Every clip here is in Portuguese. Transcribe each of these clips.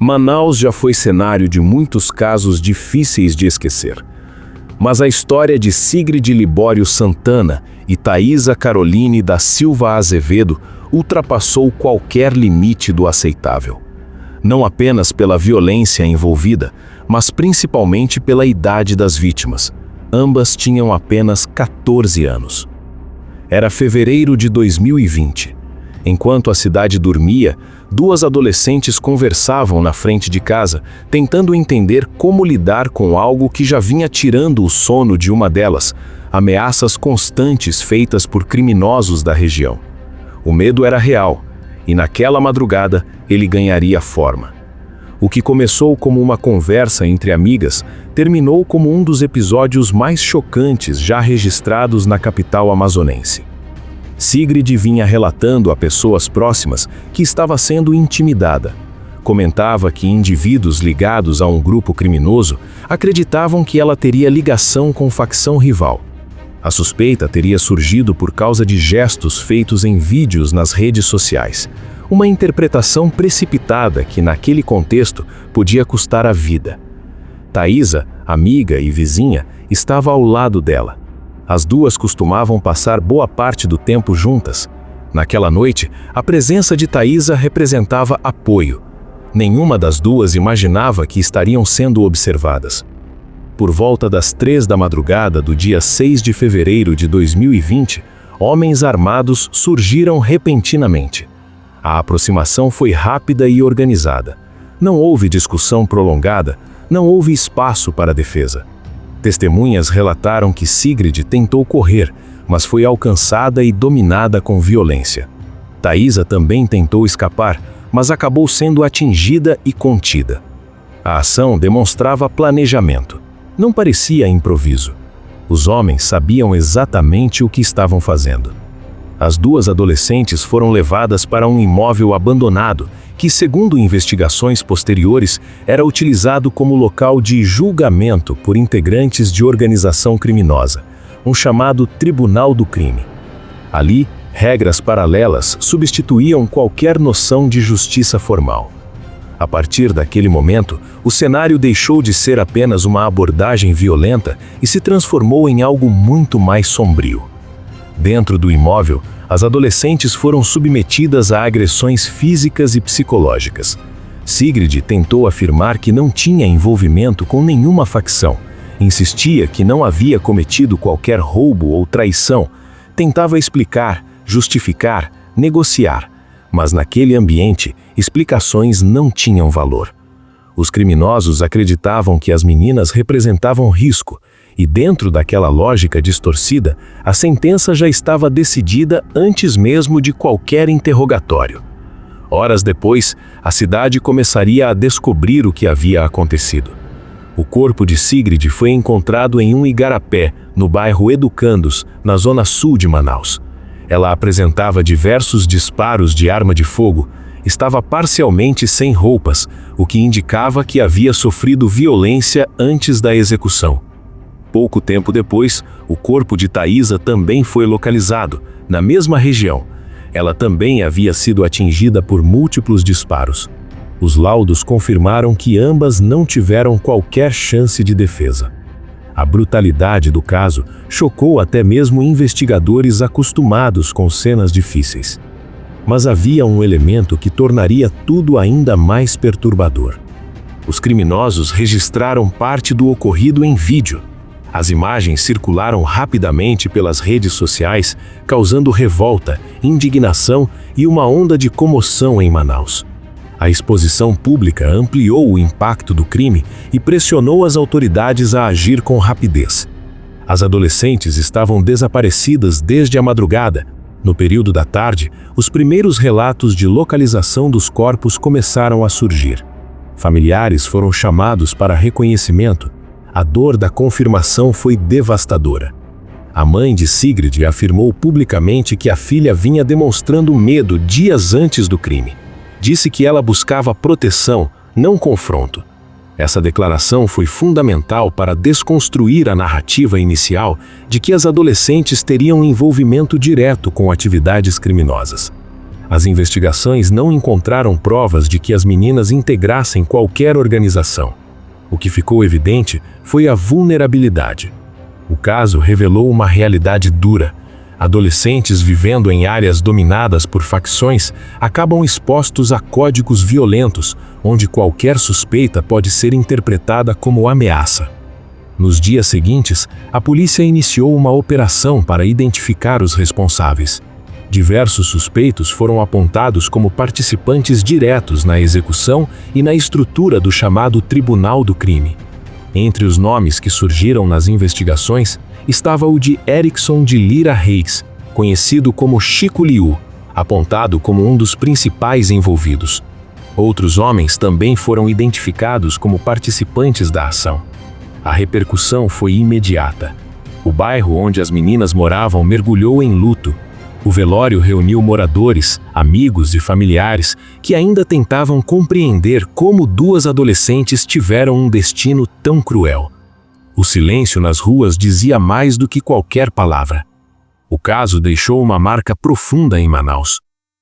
Manaus já foi cenário de muitos casos difíceis de esquecer. Mas a história de Sigrid Libório Santana e Thaisa Caroline da Silva Azevedo ultrapassou qualquer limite do aceitável. Não apenas pela violência envolvida, mas principalmente pela idade das vítimas. Ambas tinham apenas 14 anos. Era fevereiro de 2020. Enquanto a cidade dormia, duas adolescentes conversavam na frente de casa, tentando entender como lidar com algo que já vinha tirando o sono de uma delas, ameaças constantes feitas por criminosos da região. O medo era real, e naquela madrugada ele ganharia forma. O que começou como uma conversa entre amigas, terminou como um dos episódios mais chocantes já registrados na capital amazonense. Sigrid vinha relatando a pessoas próximas que estava sendo intimidada. Comentava que indivíduos ligados a um grupo criminoso acreditavam que ela teria ligação com facção rival. A suspeita teria surgido por causa de gestos feitos em vídeos nas redes sociais. Uma interpretação precipitada que, naquele contexto, podia custar a vida. Thaisa, amiga e vizinha, estava ao lado dela. As duas costumavam passar boa parte do tempo juntas. Naquela noite, a presença de Thaisa representava apoio. Nenhuma das duas imaginava que estariam sendo observadas. Por volta das 3 da madrugada do dia 6 de fevereiro de 2020, homens armados surgiram repentinamente. A aproximação foi rápida e organizada. Não houve discussão prolongada, não houve espaço para defesa. Testemunhas relataram que Sigrid tentou correr, mas foi alcançada e dominada com violência. Thaisa também tentou escapar, mas acabou sendo atingida e contida. A ação demonstrava planejamento. Não parecia improviso. Os homens sabiam exatamente o que estavam fazendo. As duas adolescentes foram levadas para um imóvel abandonado, que, segundo investigações posteriores, era utilizado como local de julgamento por integrantes de organização criminosa, um chamado Tribunal do Crime. Ali, regras paralelas substituíam qualquer noção de justiça formal. A partir daquele momento, o cenário deixou de ser apenas uma abordagem violenta e se transformou em algo muito mais sombrio. Dentro do imóvel, as adolescentes foram submetidas a agressões físicas e psicológicas. Sigrid tentou afirmar que não tinha envolvimento com nenhuma facção, insistia que não havia cometido qualquer roubo ou traição, tentava explicar, justificar, negociar, mas naquele ambiente, explicações não tinham valor. Os criminosos acreditavam que as meninas representavam risco, e dentro daquela lógica distorcida, a sentença já estava decidida antes mesmo de qualquer interrogatório. Horas depois, a cidade começaria a descobrir o que havia acontecido. O corpo de Sigrid foi encontrado em um igarapé, no bairro Educandos, na zona sul de Manaus. Ela apresentava diversos disparos de arma de fogo, estava parcialmente sem roupas, o que indicava que havia sofrido violência antes da execução. Pouco tempo depois, o corpo de Thaisa também foi localizado, na mesma região. Ela também havia sido atingida por múltiplos disparos. Os laudos confirmaram que ambas não tiveram qualquer chance de defesa. A brutalidade do caso chocou até mesmo investigadores acostumados com cenas difíceis. Mas havia um elemento que tornaria tudo ainda mais perturbador. Os criminosos registraram parte do ocorrido em vídeo. As imagens circularam rapidamente pelas redes sociais, causando revolta, indignação e uma onda de comoção em Manaus. A exposição pública ampliou o impacto do crime e pressionou as autoridades a agir com rapidez. As adolescentes estavam desaparecidas desde a madrugada. No período da tarde, os primeiros relatos de localização dos corpos começaram a surgir. Familiares foram chamados para reconhecimento. A dor da confirmação foi devastadora. A mãe de Sigrid afirmou publicamente que a filha vinha demonstrando medo dias antes do crime. Disse que ela buscava proteção, não confronto. Essa declaração foi fundamental para desconstruir a narrativa inicial de que as adolescentes teriam envolvimento direto com atividades criminosas. As investigações não encontraram provas de que as meninas integrassem qualquer organização. O que ficou evidente foi a vulnerabilidade. O caso revelou uma realidade dura. Adolescentes vivendo em áreas dominadas por facções acabam expostos a códigos violentos, onde qualquer suspeita pode ser interpretada como ameaça. Nos dias seguintes, a polícia iniciou uma operação para identificar os responsáveis. Diversos suspeitos foram apontados como participantes diretos na execução e na estrutura do chamado Tribunal do Crime. Entre os nomes que surgiram nas investigações estava o de Erickson de Lira Reis, conhecido como Chico Liu, apontado como um dos principais envolvidos. Outros homens também foram identificados como participantes da ação. A repercussão foi imediata. O bairro onde as meninas moravam mergulhou em luto. O velório reuniu moradores, amigos e familiares que ainda tentavam compreender como duas adolescentes tiveram um destino tão cruel. O silêncio nas ruas dizia mais do que qualquer palavra. O caso deixou uma marca profunda em Manaus.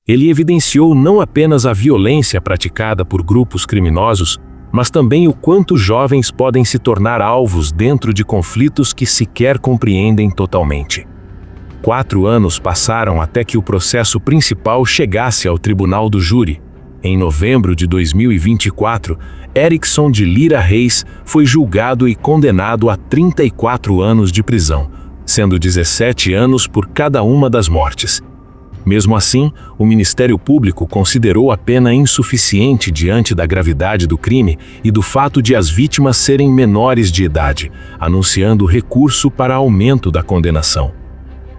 Ele evidenciou não apenas a violência praticada por grupos criminosos, mas também o quanto jovens podem se tornar alvos dentro de conflitos que sequer compreendem totalmente. 4 anos passaram até que o processo principal chegasse ao tribunal do júri. Em novembro de 2024, Erickson de Lira Reis foi julgado e condenado a 34 anos de prisão, sendo 17 anos por cada uma das mortes. Mesmo assim, o Ministério Público considerou a pena insuficiente diante da gravidade do crime e do fato de as vítimas serem menores de idade, anunciando recurso para aumento da condenação.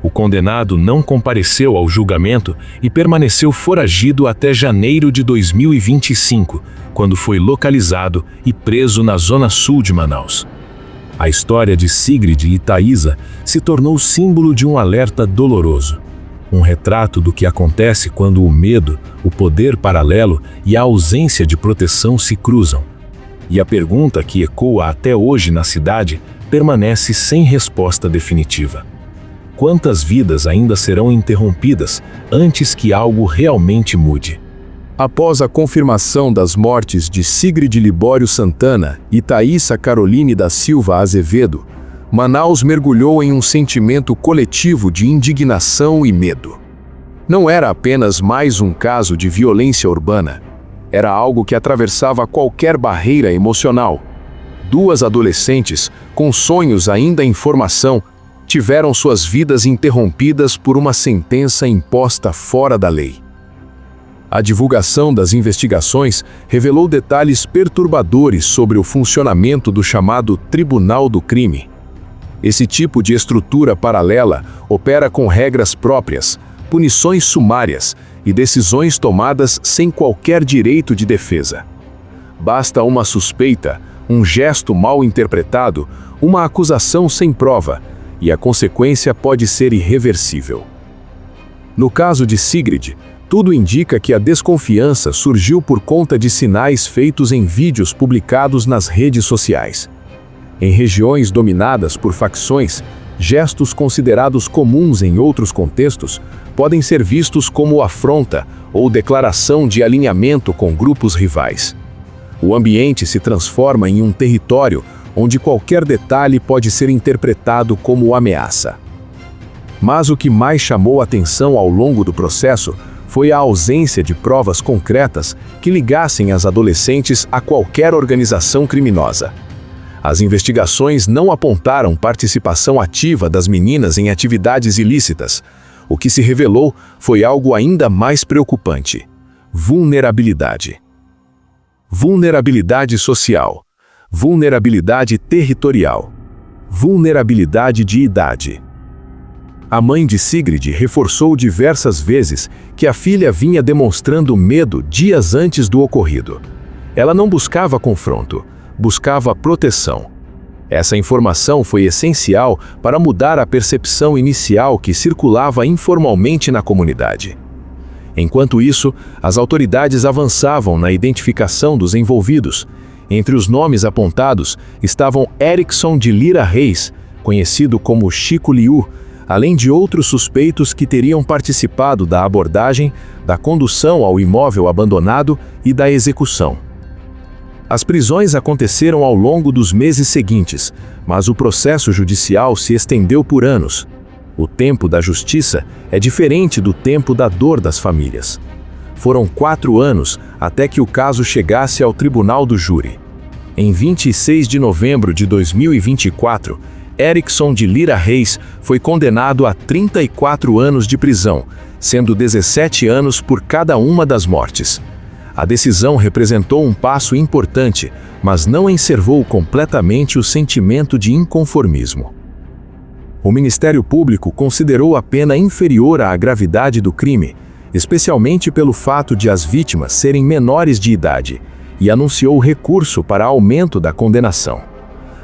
O condenado não compareceu ao julgamento e permaneceu foragido até janeiro de 2025, quando foi localizado e preso na zona sul de Manaus. A história de Sigrid e Thaisa se tornou símbolo de um alerta doloroso. Um retrato do que acontece quando o medo, o poder paralelo e a ausência de proteção se cruzam. E a pergunta que ecoa até hoje na cidade permanece sem resposta definitiva. Quantas vidas ainda serão interrompidas antes que algo realmente mude? Após a confirmação das mortes de Sigrid Libório Santana e Thaisa Caroline da Silva Azevedo, Manaus mergulhou em um sentimento coletivo de indignação e medo. Não era apenas mais um caso de violência urbana. Era algo que atravessava qualquer barreira emocional. 2 adolescentes, com sonhos ainda em formação, tiveram suas vidas interrompidas por uma sentença imposta fora da lei. A divulgação das investigações revelou detalhes perturbadores sobre o funcionamento do chamado Tribunal do Crime. Esse tipo de estrutura paralela opera com regras próprias, punições sumárias e decisões tomadas sem qualquer direito de defesa. Basta uma suspeita, um gesto mal interpretado, uma acusação sem prova, e a consequência pode ser irreversível. No caso de Sigrid, tudo indica que a desconfiança surgiu por conta de sinais feitos em vídeos publicados nas redes sociais. Em regiões dominadas por facções, gestos considerados comuns em outros contextos podem ser vistos como afronta ou declaração de alinhamento com grupos rivais. O ambiente se transforma em um território onde qualquer detalhe pode ser interpretado como ameaça. Mas o que mais chamou atenção ao longo do processo foi a ausência de provas concretas que ligassem as adolescentes a qualquer organização criminosa. As investigações não apontaram participação ativa das meninas em atividades ilícitas. O que se revelou foi algo ainda mais preocupante: vulnerabilidade. Vulnerabilidade social. Vulnerabilidade territorial. Vulnerabilidade de idade. A mãe de Sigrid reforçou diversas vezes que a filha vinha demonstrando medo dias antes do ocorrido. Ela não buscava confronto, buscava proteção. Essa informação foi essencial para mudar a percepção inicial que circulava informalmente na comunidade. Enquanto isso, as autoridades avançavam na identificação dos envolvidos. Entre os nomes apontados estavam Erickson de Lira Reis, conhecido como Chico Liu, além de outros suspeitos que teriam participado da abordagem, da condução ao imóvel abandonado e da execução. As prisões aconteceram ao longo dos meses seguintes, mas o processo judicial se estendeu por anos. O tempo da justiça é diferente do tempo da dor das famílias. Foram 4 anos até que o caso chegasse ao tribunal do júri. Em 26 de novembro de 2024, Erickson de Lira Reis foi condenado a 34 anos de prisão, sendo 17 anos por cada uma das mortes. A decisão representou um passo importante, mas não encerrou completamente o sentimento de inconformismo. O Ministério Público considerou a pena inferior à gravidade do crime, especialmente pelo fato de as vítimas serem menores de idade, e anunciou recurso para aumento da condenação.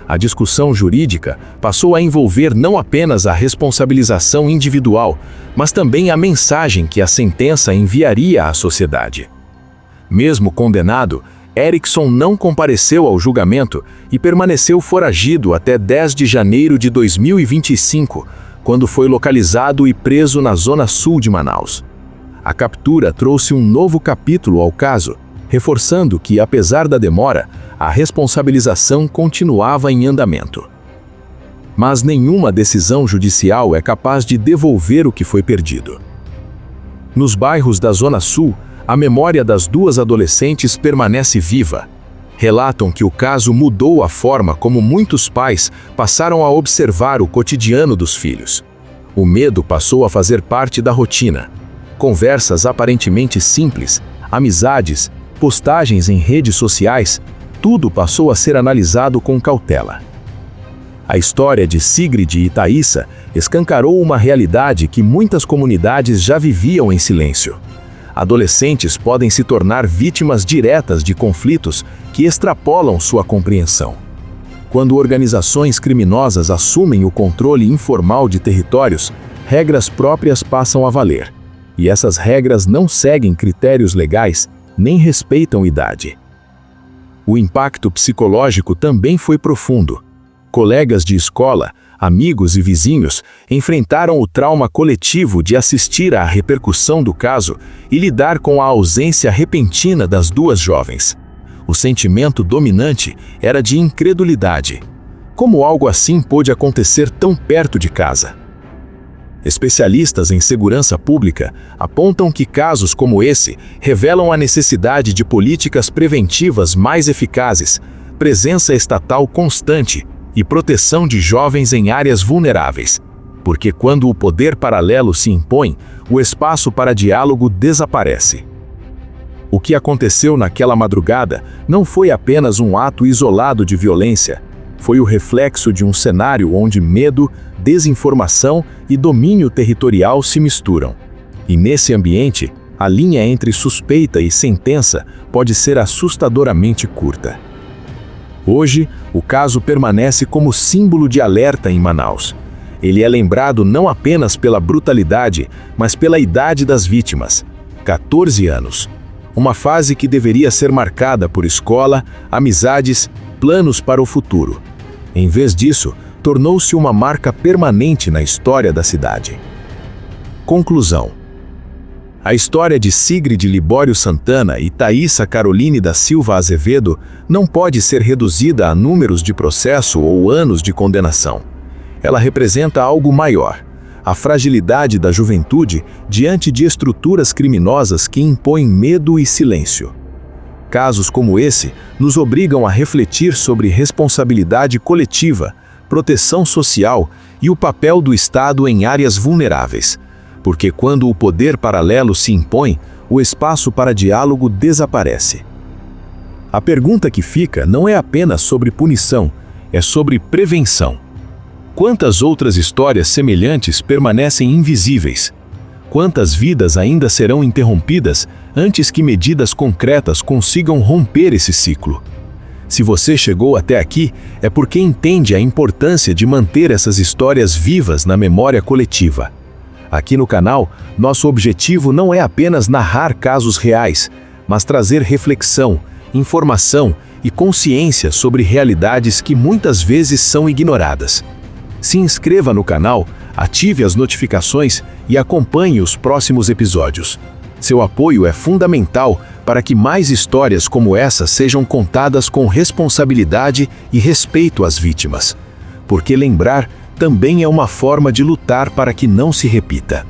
A discussão jurídica passou a envolver não apenas a responsabilização individual, mas também a mensagem que a sentença enviaria à sociedade. Mesmo condenado, Erickson não compareceu ao julgamento e permaneceu foragido até 10 de janeiro de 2025, quando foi localizado e preso na zona sul de Manaus. A captura trouxe um novo capítulo ao caso, reforçando que, apesar da demora, a responsabilização continuava em andamento. Mas nenhuma decisão judicial é capaz de devolver o que foi perdido. Nos bairros da Zona Sul, a memória das 2 adolescentes permanece viva. Relatam que o caso mudou a forma como muitos pais passaram a observar o cotidiano dos filhos. O medo passou a fazer parte da rotina. Conversas aparentemente simples, amizades, postagens em redes sociais, tudo passou a ser analisado com cautela. A história de Sigrid e Thaísa escancarou uma realidade que muitas comunidades já viviam em silêncio. Adolescentes podem se tornar vítimas diretas de conflitos que extrapolam sua compreensão. Quando organizações criminosas assumem o controle informal de territórios, regras próprias passam a valer. E essas regras não seguem critérios legais, nem respeitam idade. O impacto psicológico também foi profundo. Colegas de escola, amigos e vizinhos enfrentaram o trauma coletivo de assistir à repercussão do caso e lidar com a ausência repentina das 2 jovens. O sentimento dominante era de incredulidade. Como algo assim pôde acontecer tão perto de casa? Especialistas em segurança pública apontam que casos como esse revelam a necessidade de políticas preventivas mais eficazes, presença estatal constante e proteção de jovens em áreas vulneráveis. Porque quando o poder paralelo se impõe, o espaço para diálogo desaparece. O que aconteceu naquela madrugada não foi apenas um ato isolado de violência, foi o reflexo de um cenário onde medo, desinformação e domínio territorial se misturam. E nesse ambiente, a linha entre suspeita e sentença pode ser assustadoramente curta. Hoje, o caso permanece como símbolo de alerta em Manaus. Ele é lembrado não apenas pela brutalidade, mas pela idade das vítimas, 14 anos. Uma fase que deveria ser marcada por escola, amizades, planos para o futuro. Em vez disso, tornou-se uma marca permanente na história da cidade. Conclusão. A história de Sigrid Libório Santana e Thaísa Caroline da Silva Azevedo não pode ser reduzida a números de processo ou anos de condenação. Ela representa algo maior, a fragilidade da juventude diante de estruturas criminosas que impõem medo e silêncio. Casos como esse nos obrigam a refletir sobre responsabilidade coletiva, proteção social e o papel do Estado em áreas vulneráveis. Porque quando o poder paralelo se impõe, o espaço para diálogo desaparece. A pergunta que fica não é apenas sobre punição, é sobre prevenção. Quantas outras histórias semelhantes permanecem invisíveis? Quantas vidas ainda serão interrompidas antes que medidas concretas consigam romper esse ciclo? Se você chegou até aqui, é porque entende a importância de manter essas histórias vivas na memória coletiva. Aqui no canal, nosso objetivo não é apenas narrar casos reais, mas trazer reflexão, informação e consciência sobre realidades que muitas vezes são ignoradas. Se inscreva no canal, ative as notificações e acompanhe os próximos episódios. Seu apoio é fundamental para que mais histórias como essa sejam contadas com responsabilidade e respeito às vítimas. Porque lembrar também é uma forma de lutar para que não se repita.